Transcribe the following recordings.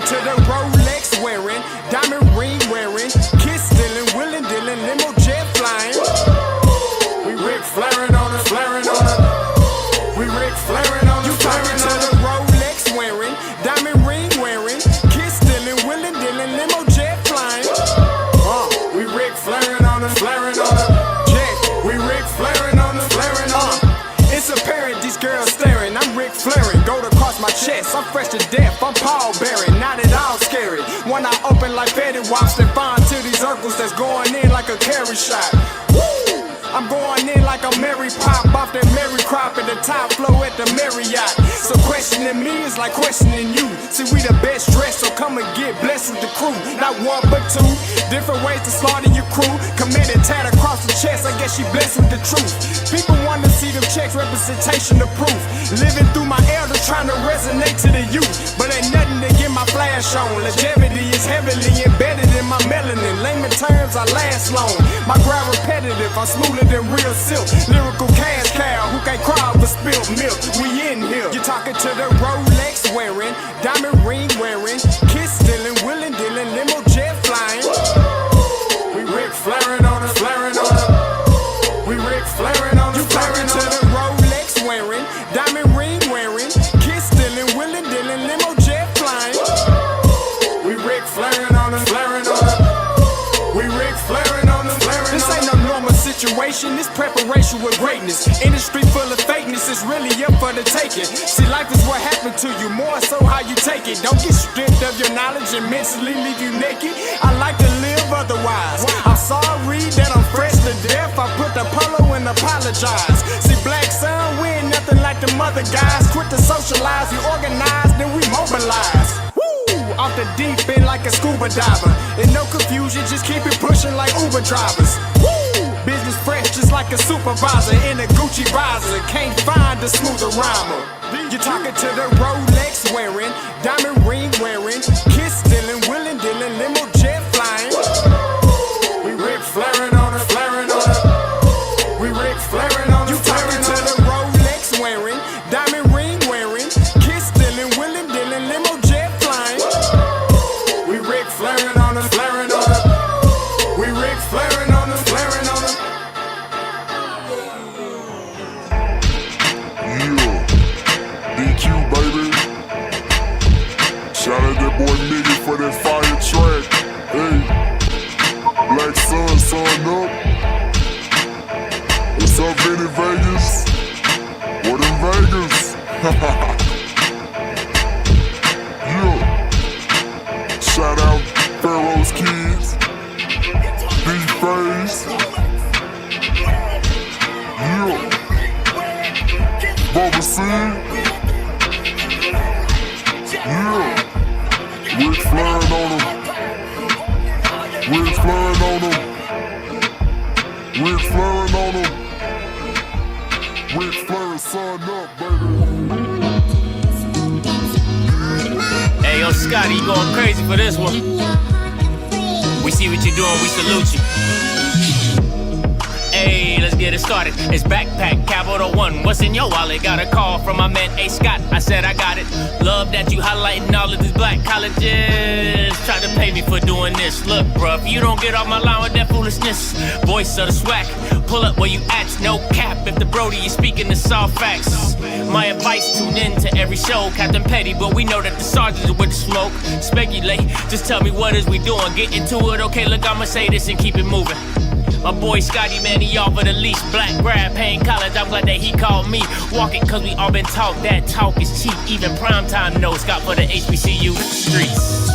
to the Rolex wearing, diamond ring wearing, kiss stealing, willing dealing, limo jet flying. We Ric Flairin' on us, flaring on us. We Ric Flairin' on us. You talking to the Rolex wearing, diamond ring wearing, kiss stealing, willing dealing, limo jet flying. We Ric Flairin' on us, flaring on us. Jet, we Ric Flairin' on us, flaring on us. It's apparent these girls staring. I'm Ric Flairin', gold across my chest. I'm fresh to death. I'm Paul Bearing, not at all scary. When I open like Fetty Wops and find to these circles that's going in like a carry shot. Woo! I'm going in like a Mary Pop off that Mary Crop at the top flow at the Marriott. So questioning me is like questioning you. See, we the best dressed, so come and get blessed with the crew. Not one but two, different ways to slaughter your crew. Committed tat across the chest, I guess she blessed with the truth. People want to see them checks, representation of proof. Living through my elders trying to resonate to the youth. But ain't nothing to get my flash on. Longevity is heavily embedded in my melanin. Layman terms, I last long. My grind repetitive, I'm smoother than real silk. Lyrical cash cow who can't cry over spilled milk. We in here. You're talking to the Rolex wearing, diamond ring wearing, kiss stealing, willing dealing, limo jet flying. We Ric Flairin' on us, flaring on us. We Ric Flairin' on us. You talking to the Rolex wearing, diamond ring wearing, kiss stealing, willing dealing, limo jet flying. We Ric Flairin' on us, flaring on us. We Ric Flairin' on us, flaring on us. This ain't no normal situation, this preparation with greatness. Industry full of fakeness, it's really up for the taking. See, life is what happened to you, more so how you take it. Don't get stripped of your knowledge and mentally leave you naked. I like to live otherwise. I'm sorry that I'm fresh to death. I put the polo and apologize. See, Black Sun, we ain't nothing like the mother guys. Quit to socialize, we organize, then we mobilize. Off the deep end like a scuba diver. And no confusion, just keep it pushing like Uber drivers. Woo! Business fresh just like a supervisor in a Gucci visor. Can't find a smoother rhymer. You're talking to the Rolex wearing, diamond ring wearing, kiss stealing, willing dealing, limo jet flying. We Ric Flairin' on us, flaring on us. We Ric Flairin' on us. You talking to the Rolex wearing, diamond ring wearing, kiss stealing, willing dealing, limo jet flying. We Ric Flairin' on us, flaring on us. We Ric Flairin' on us, flaring on us. Yeah, DQ baby. Shout out that boy Nigga for that fire track. Hey, Black Sun, sun up. What's up, Vinny Vegas? What in Vegas? Yeah. Shout out Pharaoh's Kids, D-Phase. Yeah. Bubba C. Yeah. Ric Flairin' on them. Ric Flairin' on them. Ric Flairin' on them. Ric Flairin' son up, baby. Hey, yo, Scotty, you going crazy for this one. We see what you're doing, we salute you. Hey, let's get it started. It's Backpack Capital One. What's in your wallet? Got a call from my man A. Scott. I said I got it. Love that you highlighting all of these black colleges. Try to pay me for doing this. Look, bruh, if you don't get off my line with that foolishness, voice of the swag, pull up where you at. No cap. If the Brody is speaking, it's all facts. My advice, tune in to every show. Captain Petty, but we know that the sergeants are with the smoke. Speculate, just tell me what is we doing. Get into it, okay, look, I'ma say this and keep it moving. My boy Scotty, man, he offered the least. Black grad, paying college, I'm glad that he called me. Walking, cause we all been taught that talk is cheap. Even primetime knows Scott for the HBCU streets.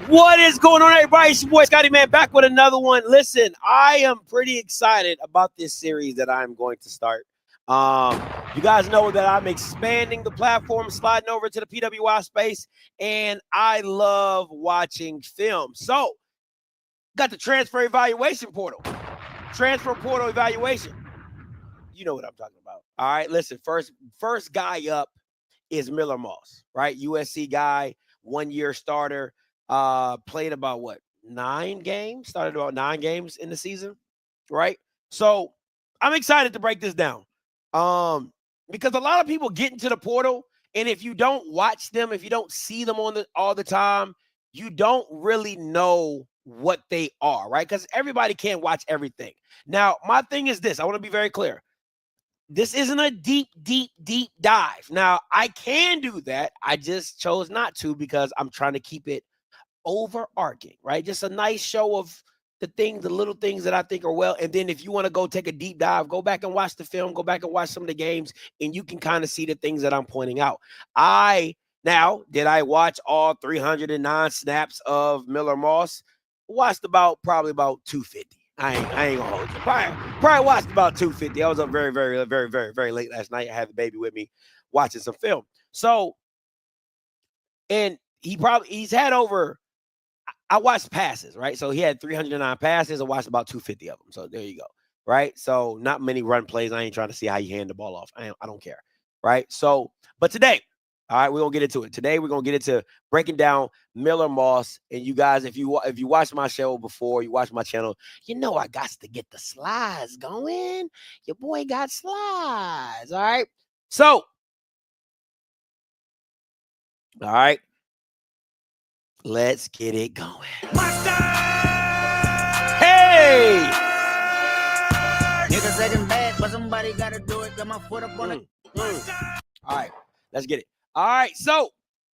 What is going on, everybody? It's your boy Scotty, man, back with another one. Listen, I am pretty excited about this series that I'm going to start. You guys know that I'm expanding the platform, sliding over to the PWI space, and I love watching film. So, got the transfer evaluation portal, transfer portal evaluation. You know what I'm talking about. All right, listen, first guy up is Miller Moss, right? USC guy, 1-year starter, played about what, 9 games? Started about 9 games in the season. right? So I'm excited to break this down. Because a lot of people get into the portal, and if you don't watch them, if you don't see them all the time, you don't really know what they are, right? Because everybody can't watch everything. Now, my thing is this. I want to be very clear. This isn't a deep dive. Now, I can do that. I just chose not to because I'm trying to keep it overarching, right? Just a nice show of the little things that I think are well. And then if you want to go take a deep dive, go back and watch the film, go back and watch some of the games, and you can kind of see the things that I'm pointing out. Now, did I watch all 309 snaps of Miller Moss? Watched probably about 250. I ain't gonna hold you. Probably watched about 250. I was up very, very, very, very, very late last night. I had the baby with me watching some film. So, and he's had over, I watched passes, right? So he had 309 passes. I watched about 250 of them. So there you go, right? So not many run plays. I ain't trying to see how you hand the ball off. I don't care, right? So, but today, all right, we're going to get into it. Today, we're going to get into breaking down Miller Moss. And you guys, if you watched my show before, you watch my channel, you know I got to get the slides going. Your boy got slides, all right? So, all right, let's get it going. Hey! Niggas say them bad, but somebody got to do it. Got my foot up on it. All right, let's get it. All right, so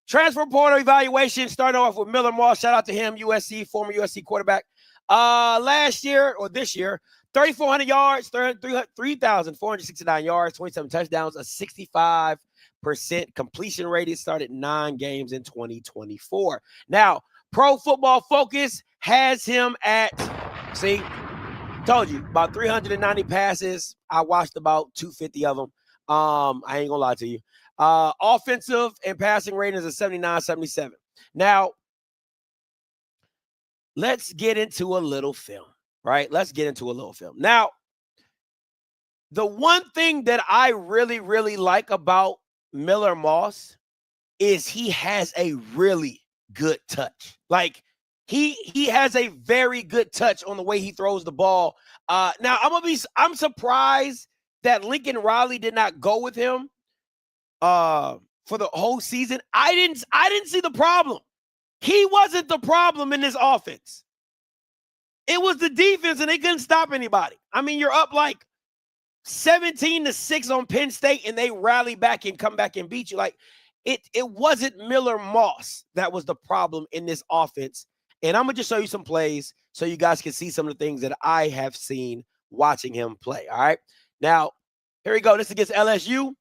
transfer portal evaluation, starting off with Miller Moss. Shout out to him, USC, former USC quarterback. Last year or this year, 3,400 yards, 3,469 yards, 27 touchdowns, a 65% completion rate. It started 9 games in 2024. Now, Pro Football Focus has him at, see, told you, about 390 passes. I watched about 250 of them. I ain't gonna lie to you. Offensive and passing ratings of 79, 77. Now, let's get into a little film, right? Let's get into a little film. Now, the one thing that I really, really like about Miller Moss is he has a really good touch. Like, he has a very good touch on the way he throws the ball. Now, I'm surprised that Lincoln Riley did not go with him for the whole season. I didn't see the problem. He wasn't the problem in this offense. It was the defense, and they couldn't stop anybody. I mean, you're up like 17-6 on Penn State, and they rally back and come back and beat you. Like, it wasn't Miller Moss that was the problem in this offense. And I'm going to just show you some plays so you guys can see some of the things that I have seen watching him play. All right. Now, here we go. This is against LSU.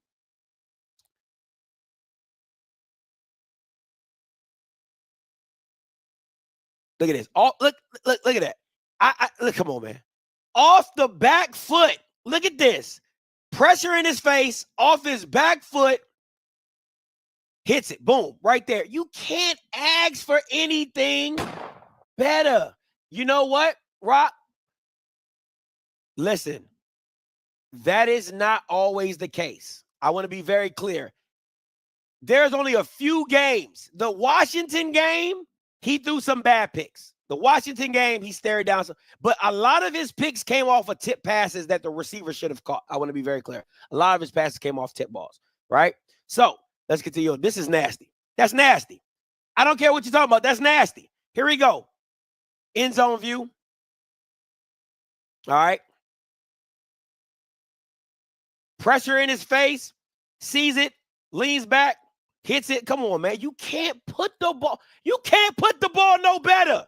Look at this. Look at that. Look, come on, man. Off the back foot. Look at this. Pressure in his face, off his back foot. Hits it. Boom. Right there. You can't ask for anything better. You know what, Rock? Listen, that is not always the case. I want to be very clear. There's only a few games. The Washington game, he threw some bad picks. The Washington game, he stared down some. But a lot of his picks came off of tip passes that the receiver should have caught. I want to be very clear. A lot of his passes came off tip balls, right? So let's continue. This is nasty. That's nasty. I don't care what you're talking about. That's nasty. Here we go. End zone view. All right. Pressure in his face. Sees it. Leans back. Hits it. Come on, man. You can't put the ball no better.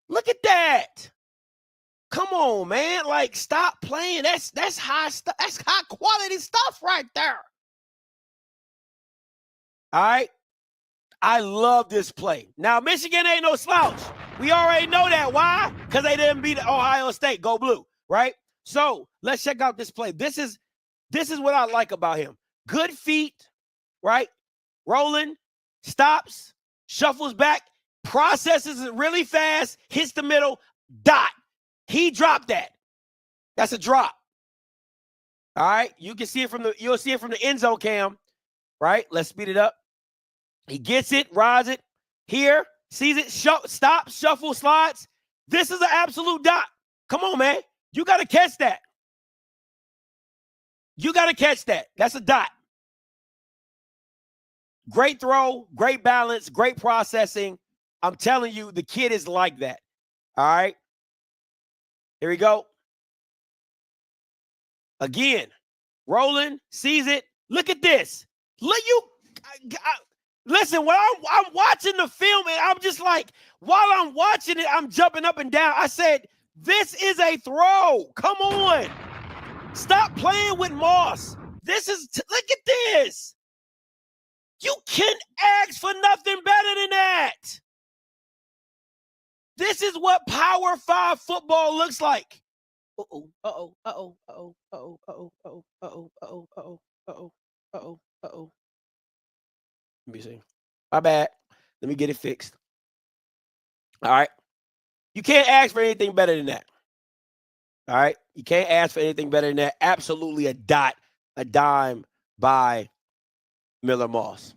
Look at that. Come on, man. Like, stop playing. That's high stuff. That's high quality stuff right there. All right. I love this play. Now, Michigan ain't no slouch. We already know that. Why? Because they didn't beat Ohio State. Go blue, right? So let's check out this play. This is what I like about him. Good feet, right? Rolling, stops, shuffles back, processes it really fast, hits the middle, dot. He dropped that. That's a drop. All right. You'll see it from the end zone cam, right? Let's speed it up. He gets it, rides it here, sees it, stops, shuffle, slides. This is an absolute dot. Come on, man. You got to catch that. You got to catch that. That's a dot. Great throw, great balance, great processing. I'm telling you, the kid is like that. All right. Here we go. Again, rolling, sees it. Look at this. Listen, when I'm watching the film, and I'm just like, while I'm watching it, I'm jumping up and down. I said, this is a throw. Come on. Stop playing with Moss. Look at this. You can't ask for nothing better than that. This is what Power 5 football looks like. Uh-oh, uh-oh, uh-oh, uh-oh, uh-oh, uh-oh, uh-oh, uh-oh, uh-oh, uh-oh, uh-oh, uh-oh, uh-oh. Let me see. My bad. Let me get it fixed. All right. You can't ask for anything better than that. All right. You can't ask for anything better than that. Absolutely a dot, a dime by Miller Moss.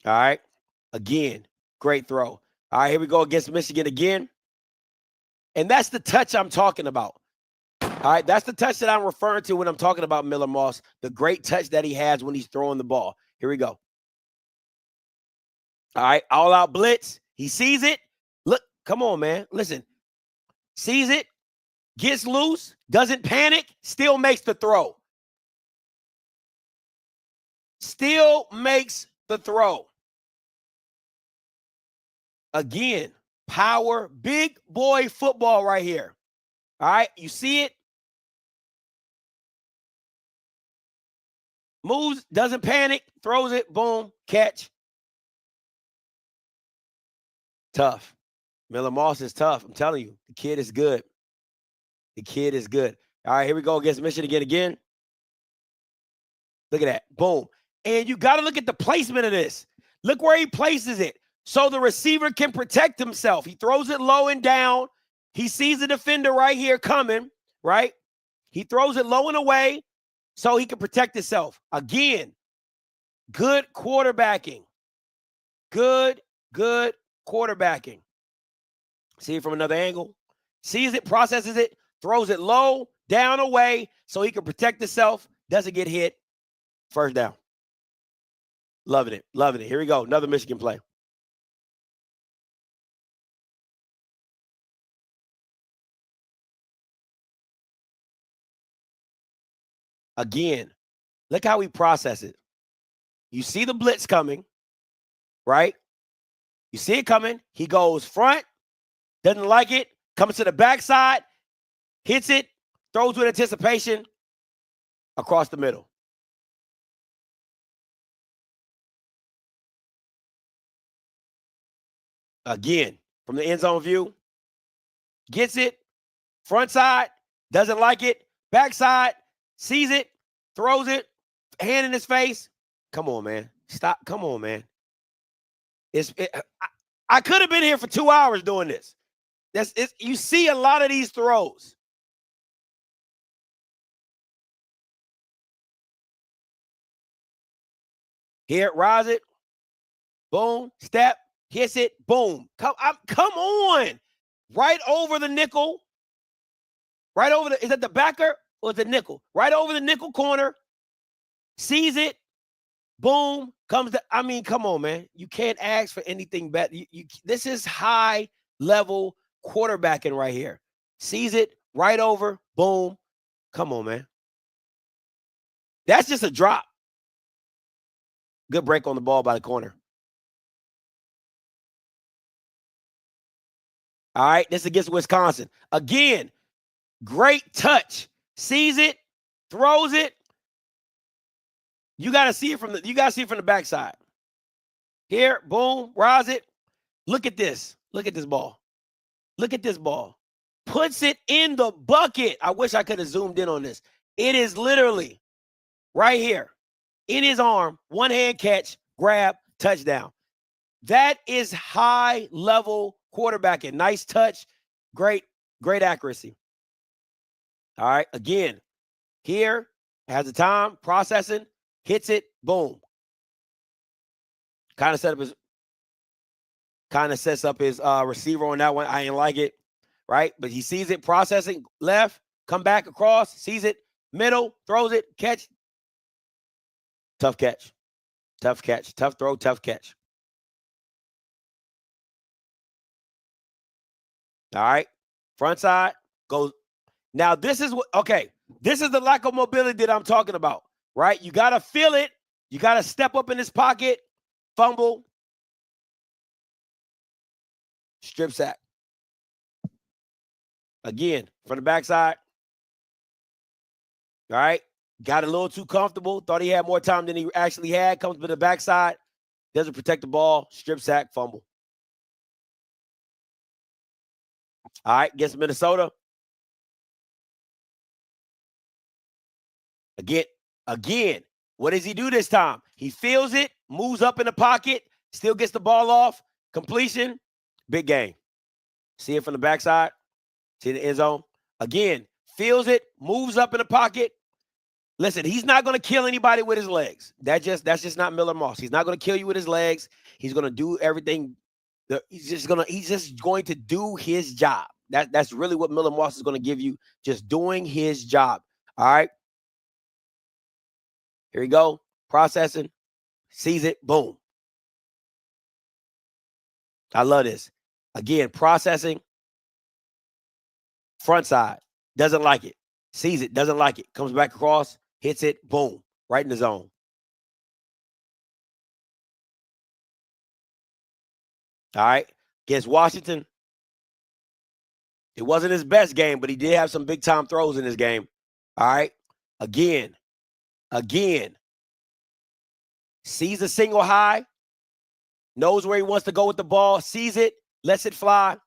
All right. Again, great throw. All right. Here we go against Michigan again. And that's the touch I'm talking about. All right. That's the touch that I'm referring to when I'm talking about Miller Moss. The great touch that he has when he's throwing the ball. Here we go. All right. All out blitz. He sees it. Look, come on, man. Listen. Sees it. Gets loose. Doesn't panic. Still makes the throw. Still makes the throw. Again, power, big boy football right here. All right. You see it. Moves. Doesn't panic. Throws it. Boom. Catch. Tough. Miller Moss is tough. I'm telling you, the kid is good. The kid is good. All right, here we go against Michigan again. Look at that. Boom. And you got to look at the placement of this. Look where he places it so the receiver can protect himself. He throws it low and down. He sees the defender right here coming, right? He throws it low and away so he can protect himself. Again, good quarterbacking. Good quarterbacking. See it from another angle. Sees it, processes it, throws it low, down, away, so he can protect himself, doesn't get hit. First down. Loving it. Loving it. Here we go. Another Michigan play. Again, look how we process it. You see the blitz coming, right? You see it coming. He goes front, doesn't like it, comes to the backside, hits it, throws with anticipation across the middle. Again, from the end zone view, gets it, front side, doesn't like it, backside, sees it, throws it, hand in his face. Come on, man. Stop. Come on, man. I could have been here for 2 hours doing this. You see a lot of these throws. Here, rise it. Boom, step, hits it, boom. Come on. Right over the nickel. Right over is that the backer or is it nickel? Right over the nickel corner. Sees it. Boom. Come on, man. You can't ask for anything better. This is high level quarterbacking right here. Sees it, right over, boom. Come on, man. That's just a drop. Good break on the ball by the corner. All right, this is against Wisconsin. Again, great touch. Sees it, throws it. You got to see it from the backside. Here, boom, rise it. Look at this. Look at this ball. Look at this ball. Puts it in the bucket. I wish I could have zoomed in on this. It is literally right here in his arm, one hand catch, grab, touchdown. That is high level quarterbacking. Nice touch. Great accuracy. All right. Again, here has the time, processing, hits it, boom. Kind of sets up his receiver on that one. I ain't like it. right? But he sees it, processing, left, come back across, sees it, middle, throws it, catch. Tough catch. Tough catch. Tough throw, tough catch. All right. Front side goes. Now, this is what, okay. This is the lack of mobility that I'm talking about, right? You got to feel it. You got to step up in this pocket, fumble, strip sack. Again, from the backside. All right. Got a little too comfortable. Thought he had more time than he actually had. Comes to the backside. Doesn't protect the ball. Strip sack, fumble. All right. Gets Minnesota. Again, what does he do this time? He feels it, moves up in the pocket, still gets the ball off, completion, big game. See it from the backside, see the end zone. Again, feels it, moves up in the pocket. Listen, he's not going to kill anybody with his legs. That's just not Miller Moss. He's not going to kill you with his legs. He's going to do everything. He's just going to do his job. That's really what Miller Moss is going to give you, just doing his job. All right. Here we go. Processing. Sees it. Boom. I love this. Again, processing. Front side. Doesn't like it. Sees it. Doesn't like it. Comes back across. Hits it. Boom. Right in the zone. All right. Against Washington. It wasn't his best game, but he did have some big-time throws in this game. All right. Again. Sees a single high, knows where he wants to go with the ball, sees it, lets it fly,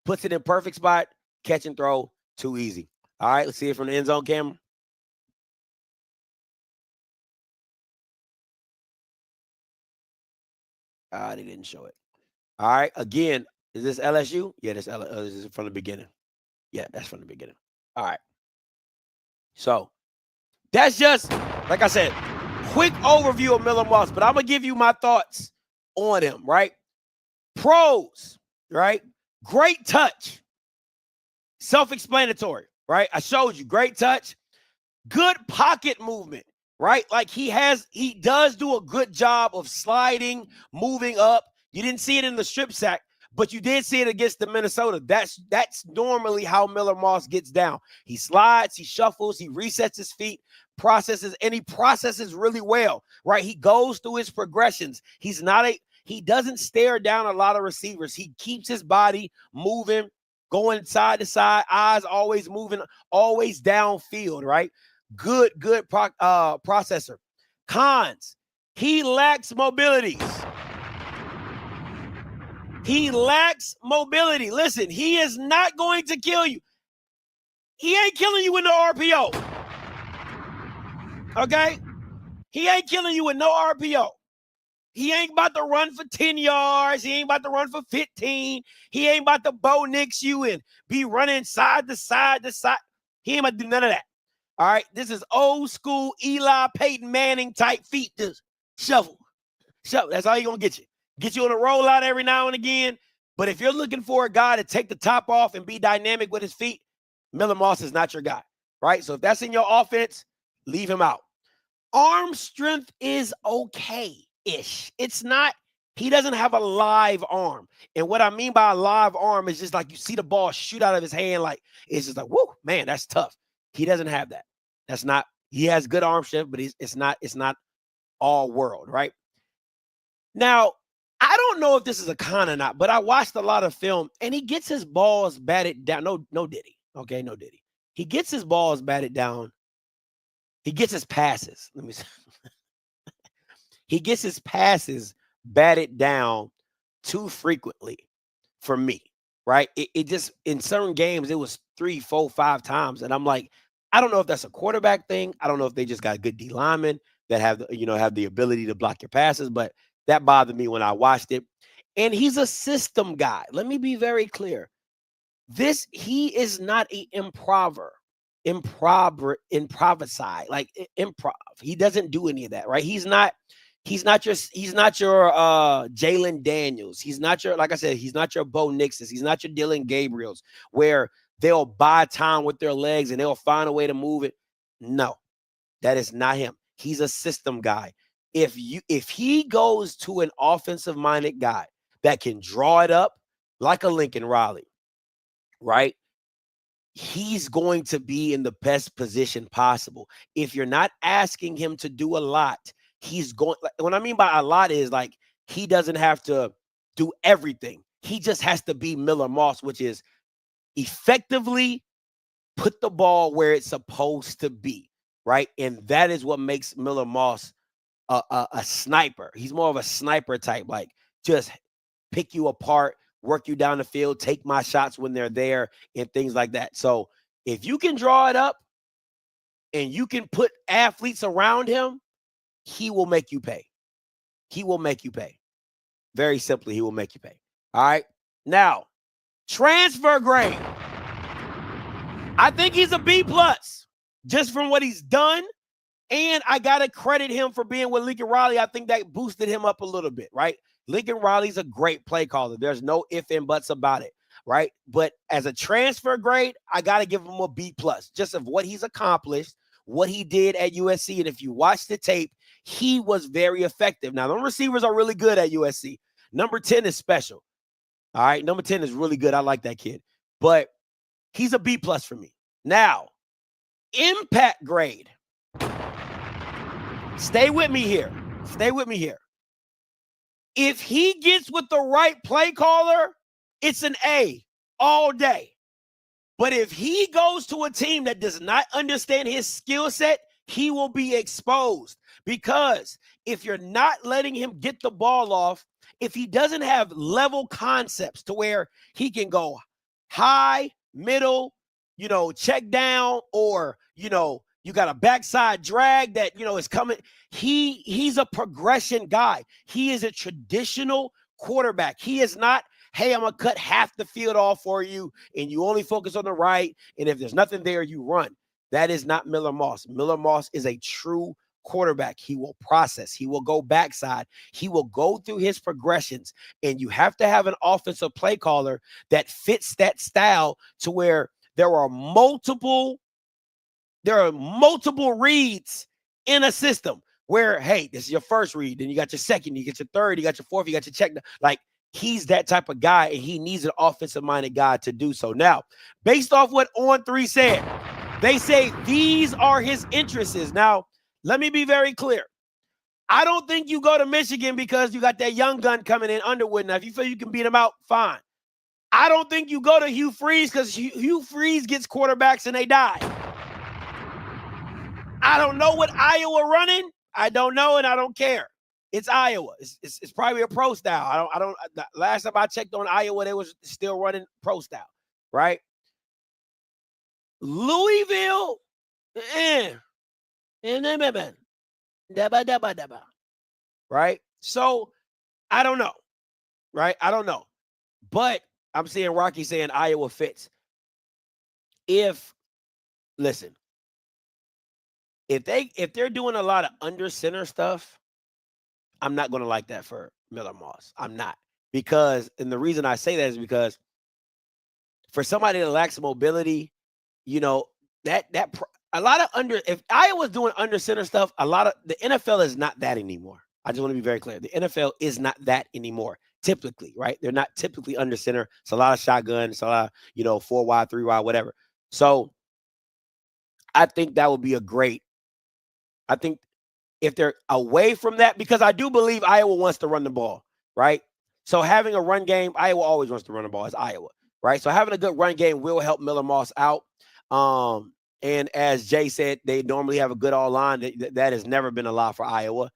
puts it in perfect spot, catch and throw, too easy. All right, let's see it from the end zone camera. They didn't show it. All right, again, is this LSU? Yeah, this is from the beginning. Yeah, that's from the beginning. All right. So that's just, like I said, quick overview of Miller Moss, but I'm going to give you my thoughts on him, right? Pros, right? Great touch. Self-explanatory, right? I showed you. Great touch. Good pocket movement, right? Like he does do a good job of sliding, moving up. You didn't see it in the strip sack, but you did see it against the Minnesota. That's normally how Miller Moss gets down. He slides, he shuffles, he resets his feet, processes, and he processes really well, right? He goes through his progressions. He doesn't stare down a lot of receivers. He keeps his body moving, going side to side, eyes always moving, always downfield, right? Good processor. Cons, he lacks mobility. He lacks mobility. Listen, he is not going to kill you. He ain't killing you with no RPO. Okay? He ain't killing you with no RPO. He ain't about to run for 10 yards. He ain't about to run for 15. He ain't about to Bo Nix you and be running side to side to side. He ain't about to do none of that. All right? This is old school Eli Peyton Manning type feet. Just shuffle. That's all he's going to get you. Get you on a rollout every now and again. But if you're looking for a guy to take the top off and be dynamic with his feet, Miller Moss is not your guy, right? So if that's in your offense, leave him out. Arm strength is okay-ish. It's not, he doesn't have a live arm. And what I mean by a live arm is just like you see the ball shoot out of his hand. Like, it's just like, whoa, man, that's tough. He doesn't have that. That's not, he has good arm strength, but it's not all world, right? Now, I don't know if this is a con or not, but I watched a lot of film and he gets his balls batted down. No diddy. Okay, no diddy. He gets his balls batted down. He gets his passes. Let me see. He gets his passes batted down too frequently for me, right? It just, in certain games, it was 3, 4, 5 times. And I'm like, I don't know if that's a quarterback thing. I don't know if they just got good D linemen that have the ability to block your passes, but that bothered me when I watched it. And he's a system guy. Let me be very clear. He is not an improviser, like improv. He doesn't do any of that, right? He's not He's not your Jalen Daniels. He's not your, like I said, he's not your Bo Nixons. He's not your Dylan Gabriels, where they'll buy time with their legs and they'll find a way to move it. No, that is not him. He's a system guy. If he goes to an offensive-minded guy that can draw it up like a Lincoln Riley, right? He's going to be in the best position possible. If you're not asking him to do a lot, he's going. What I mean by a lot is like he doesn't have to do everything. He just has to be Miller Moss, which is effectively put the ball where it's supposed to be, right? And that is what makes Miller Moss a sniper. He's more of a sniper type, like just pick you apart, work you down the field, take my shots when they're there, and things like that. So if you can draw it up and you can put athletes around him, he will make you pay. He will make you pay. Very simply, he will make you pay. All right. Now, transfer grade. I think he's a B+ just from what he's done. And I got to credit him for being with Lincoln Riley. I think that boosted him up a little bit, right? Lincoln Riley's a great play caller. There's no ifs and buts about it, right? But as a transfer grade, I got to give him a B+, just of what he's accomplished, what he did at USC. And if you watch the tape, he was very effective. Now, the receivers are really good at USC. Number 10 is special. All right, number 10 is really good. I like that kid. But he's a B+ for me. Now, impact grade. Stay with me here. Stay with me here. If he gets with the right play caller, it's an A all day. But if he goes to a team that does not understand his skill set, he will be exposed. Because if you're not letting him get the ball off, if he doesn't have level concepts to where he can go high, middle, check down, or, you got a backside drag that, is coming. He's a progression guy. He is a traditional quarterback. He is not, hey, I'm going to cut half the field off for you, and you only focus on the right, and if there's nothing there, you run. That is not Miller Moss. Miller Moss is a true quarterback. He will process. He will go backside. He will go through his progressions, and you have to have an offensive play caller that fits that style to where there are multiple reads in a system where, hey, this is your first read, then you got your second, you get your third, you got your fourth, you got your check. Like, he's that type of guy, and he needs an offensive-minded guy to do so. Now, based off what On3 said, they say these are his interests. Now, let me be very clear. I don't think you go to Michigan because you got that young gun coming in, Underwood. Now, if you feel you can beat him out, fine. I don't think you go to Hugh Freeze because Hugh Freeze gets quarterbacks and they die. I don't know what Iowa running. I don't know, and I don't care. It's Iowa. It's probably a pro style. I don't. Last time I checked on Iowa, they was still running pro style, right? Louisville, right? So I don't know, right? I don't know, but I'm seeing Rocky saying Iowa fits. Listen. If they're doing a lot of under center stuff, I'm not going to like that for Miller Moss. I'm not. And the reason I say that is because for somebody that lacks mobility, if Iowa's doing under center stuff, the NFL is not that anymore. I just want to be very clear. The NFL is not that anymore. Typically, right? They're not typically under center. It's a lot of shotgun. It's a lot of, 4 wide, 3 wide, whatever. So I think that would be I think if they're away from that, because I do believe Iowa wants to run the ball, right? So having a run game, Iowa always wants to run the ball. It's Iowa, right? So having a good run game will help Miller Moss out. And as Jay said, they normally have a good all-line. That has never been a lot for Iowa.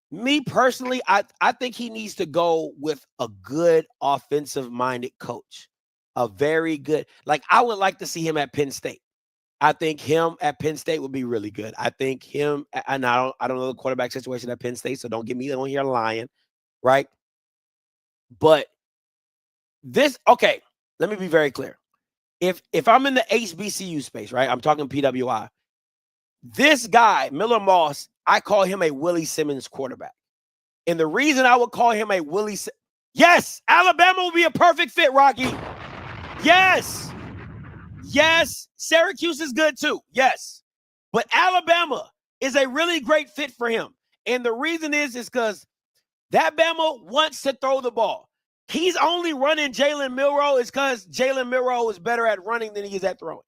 Me personally, I think he needs to go with a good offensive-minded coach. A very good, I would like to see him at Penn State. I think him at Penn State would be really good. I think him, and I don't know the quarterback situation at Penn State, so don't get me on here lying, right? But let me be very clear. If I'm in the HBCU space, right, I'm talking PWI, This guy, Miller Moss, I call him a Willie Simmons quarterback. And the reason I would call him a yes, Alabama will be a perfect fit, Rocky. Yes. Yes, Syracuse is good too. Yes. But Alabama is a really great fit for him. And the reason is because that Bama wants to throw the ball. He's only running Jalen Milroe is because Jalen Milroe is better at running than he is at throwing.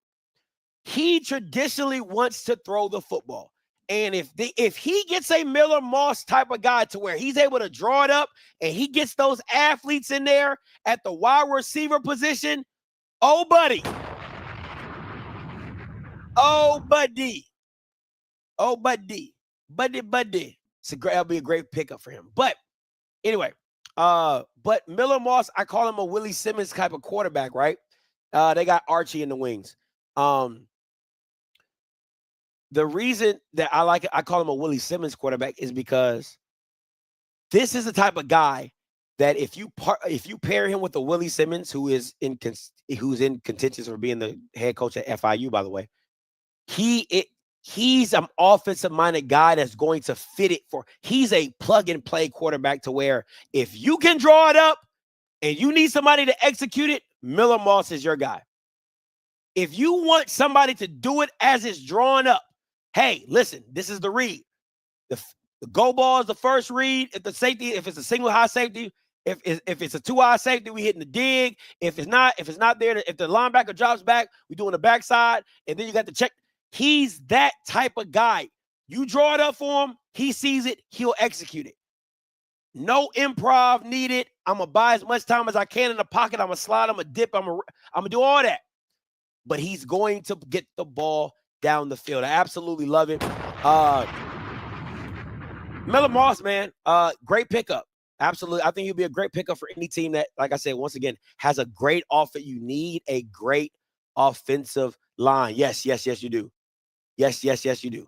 He traditionally wants to throw the football. And if he gets a Miller Moss type of guy to where he's able to draw it up and he gets those athletes in there at the wide receiver position, oh, buddy. Oh, buddy. Oh, buddy. Buddy. That'll be a great pickup for him. But anyway, but Miller Moss, I call him a Willie Simmons type of quarterback, right? They got Archie in the wings. The reason that I call him a Willie Simmons quarterback is because this is the type of guy that if you pair him with a Willie Simmons, who's in contention for being the head coach at FIU, by the way, he's an offensive minded guy that's going to fit it for. He's a plug and play quarterback to where if you can draw it up and you need somebody to execute it, Miller Moss is your guy. If you want somebody to do it as it's drawn up, hey, listen, this is the read. The go ball is the first read. If the safety, if it's a single high safety, if it's a 2 high safety, we hitting the dig. If it's not there, if the linebacker drops back, we doing the backside, and then you got the check. He's that type of guy. You draw it up for him, he sees it, he'll execute it. No improv needed. I'm going to buy as much time as I can in the pocket. I'm going to slide, I'm going to dip, I'm going to do all that. But he's going to get the ball down the field. I absolutely love it. Miller Moss, man, great pickup. Absolutely. I think he'll be a great pickup for any team that, like I said, once again, has a great offense. You need a great offensive line. Yes, you do. Yes, you do.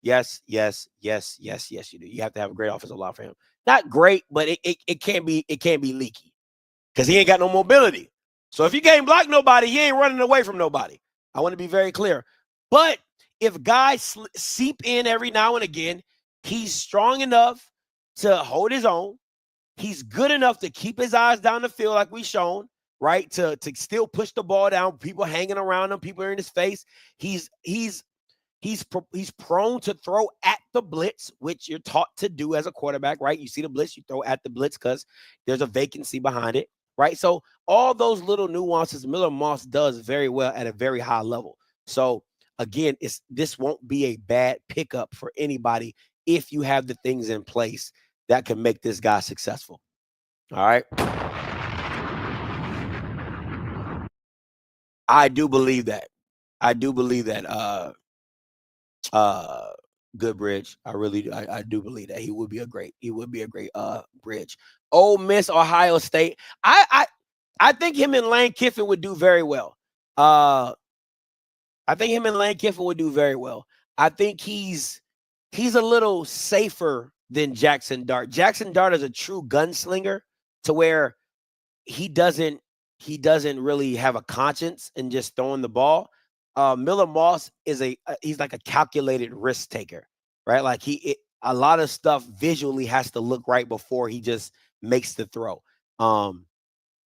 Yes, you do. You have to have a great offensive line for him. Not great, but it can't be leaky because he ain't got no mobility. So if he can't block nobody, he ain't running away from nobody. I want to be very clear. But if guys seep in every now and again, he's strong enough to hold his own. He's good enough to keep his eyes down the field like we've shown, right? To still push the ball down, people hanging around him, people are in his face. He's prone to throw at the blitz, which you're taught to do as a quarterback, right? You see the blitz, you throw at the blitz because there's a vacancy behind it, right? So all those little nuances, Miller Moss does very well at a very high level. So again, this won't be a bad pickup for anybody if you have the things in place that can make this guy successful. All right. I do believe that. Goodbridge. I do believe that he would be a great bridge. Ole Miss, Ohio State. I think him and Lane Kiffin would do very well. I think he's a little safer than Jackson Dart. Jackson Dart is a true gunslinger to where he doesn't really have a conscience in just throwing the ball. Miller Moss is he's like a calculated risk taker, right? Like a lot of stuff visually has to look right before he just makes the throw.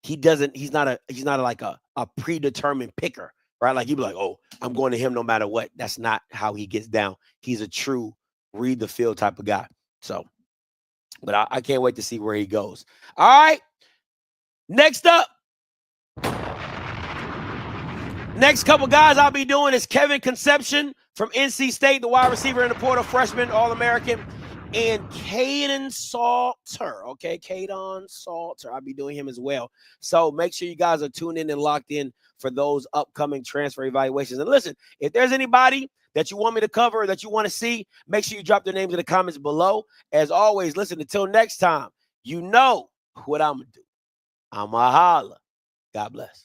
He's not like a predetermined picker, right? Like he'd be like, oh, I'm going to him no matter what. That's not how he gets down. He's a true read the field type of guy. So, but I can't wait to see where he goes. All right. Next up. Next couple guys I'll be doing is Kevin Conception from NC State, the wide receiver in the portal, freshman, All-American, and Caden Salter. Okay, Caden Salter. I'll be doing him as well. So make sure you guys are tuned in and locked in for those upcoming transfer evaluations. And listen, if there's anybody that you want me to cover or that you want to see, make sure you drop their names in the comments below. As always, listen, until next time, you know what I'm going to do. I'm going to holla. God bless.